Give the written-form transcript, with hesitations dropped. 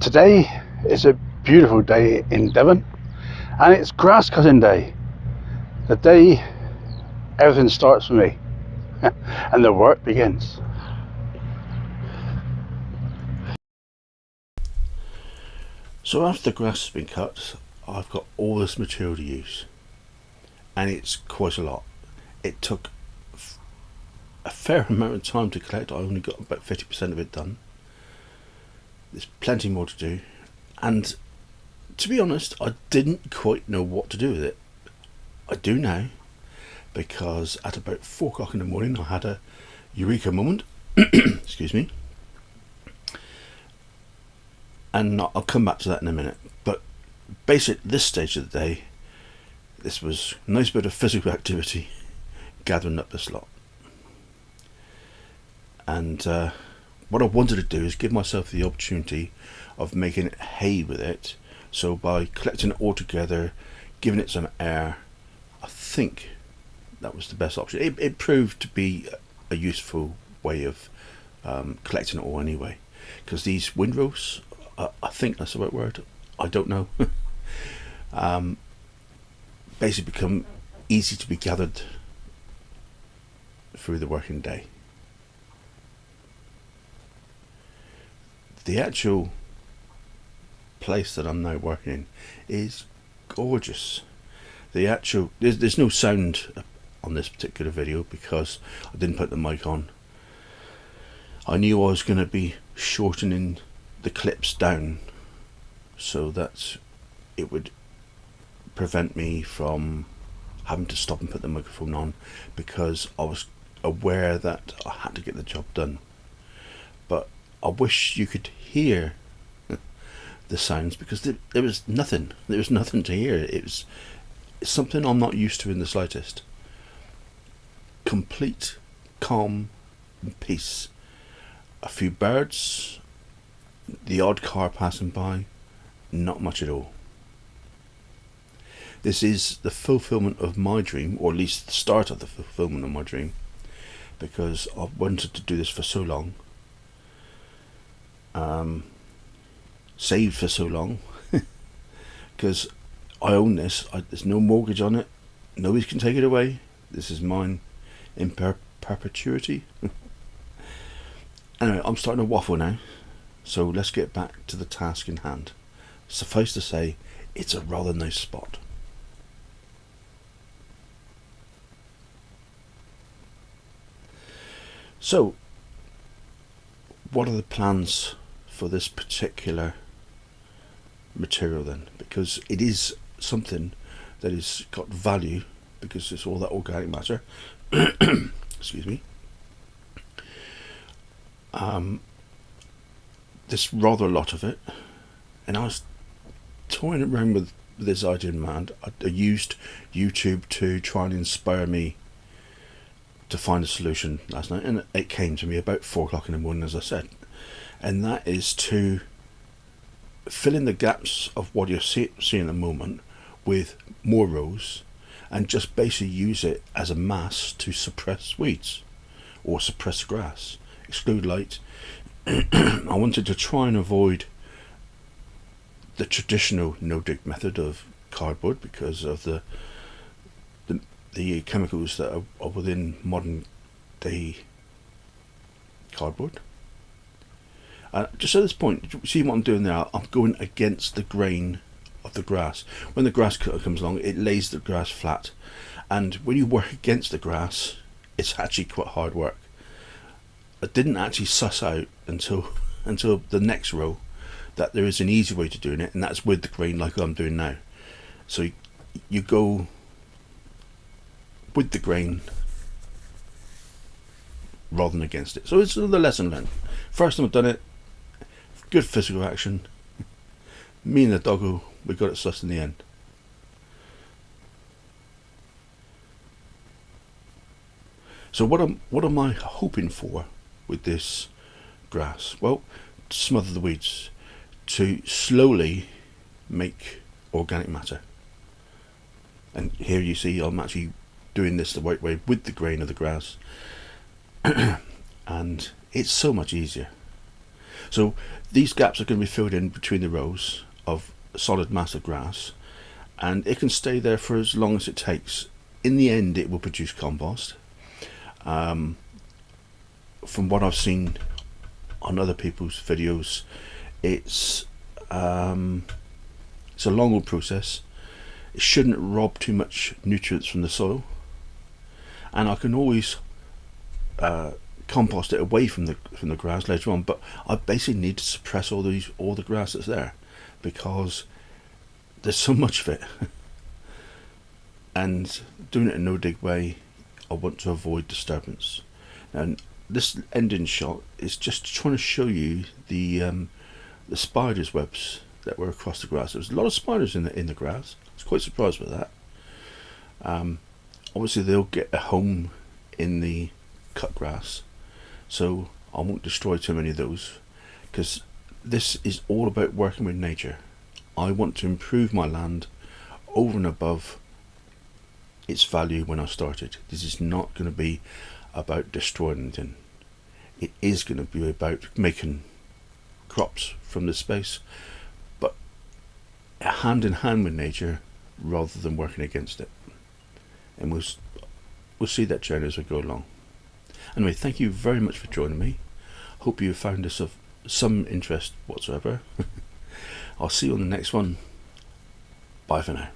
Today is a beautiful day in Devon, and it's grass cutting day. The day everything starts for me and the work begins. So after the grass has been cut, I've got all this material to use, and it's quite a lot. It took a fair amount of time to collect. I only got about 50% of it done. There's plenty more to do, and to be honest, I didn't quite know what to do with it. I do now, because at about 4 o'clock in the morning I had a eureka moment. Excuse me. And I'll come back to that in a minute. But basically, at this stage of the day, this was a nice bit of physical activity, gathering up this lot. And what I wanted to do is give myself the opportunity of making hay with it. So by collecting it all together, giving it some air, I think that was the best option. It proved to be a useful way of collecting it all anyway. Because these windrows, I think that's the right word, I don't know, basically become easy to be gathered through the working day. The actual place that I'm now working in is gorgeous. There's no sound on this particular video because I didn't put the mic on. I knew I was going to be shortening the clips down so that it would prevent me from having to stop and put the microphone on, because I was aware that I had to get the job done. But I wish you could hear the sounds, because there was nothing to hear. It's something I'm not used to in the slightest. Complete calm and peace. A few birds, the odd car passing by, not much at all. This is the fulfillment of my dream, or at least the start of the fulfillment of my dream, because I've wanted to do this for so long, saved for so long, because I own this. There's no mortgage on it. Nobody can take it away. This is mine in perpetuity. Anyway, I'm starting to waffle now, so let's get back to the task in hand. Suffice to say, it's a rather nice spot. So, what are the plans for this particular material then? Because it is something that has got value, because it's all that organic matter. Excuse me. There's rather a lot of it, and I was toying around with this idea in mind. I used YouTube to try and inspire me to find a solution last night, and it came to me about 4 o'clock in the morning, as I said, and that is to fill in the gaps of what you're seeing at the moment with more rows, and just basically use it as a mass to suppress weeds or suppress grass, exclude light. I wanted to try and avoid the traditional no-dig method of cardboard because of the chemicals that are within modern day cardboard. Just at this point, see what I'm doing there? I'm going against the grain of the grass. When the grass cutter comes along, it lays the grass flat, and when you work against the grass, it's actually quite hard work. I didn't actually suss out until the next row that there is an easy way to doing it, and that's with the grain like I'm doing now. So you go with the grain rather than against it. So it's another lesson learned. First time I've done it, good physical action. Me and the doggo, we got it sussed in the end. So what am I hoping for with this grass? Well, to smother the weeds, to slowly make organic matter. And here you see I'm actually doing this the right way with the grain of the grass, and it's so much easier. So these gaps are going to be filled in between the rows of solid mass of grass, and it can stay there for as long as it takes. In the end, it will produce compost. From what I've seen on other people's videos, it's a long old process. It shouldn't rob too much nutrients from the soil, and I can always compost it away from the grass later on. But I basically need to suppress all the grass that's there, because there's so much of it. And doing it in a no dig way, I want to avoid disturbance. And this ending shot is just trying to show you the spiders' webs that were across the grass. There's a lot of spiders in the grass. I was quite surprised with that. Obviously they'll get a home in the cut grass, so I won't destroy too many of those, because this is all about working with nature. I want to improve my land over and above its value when I started. This is not going to be about destroying anything. It is going to be about making crops from this space, but hand in hand with nature rather than working against it. And we'll see that journey as we go along. Anyway, thank you very much for joining me. Hope you found this of some interest whatsoever. I'll see you on the next one. Bye for now.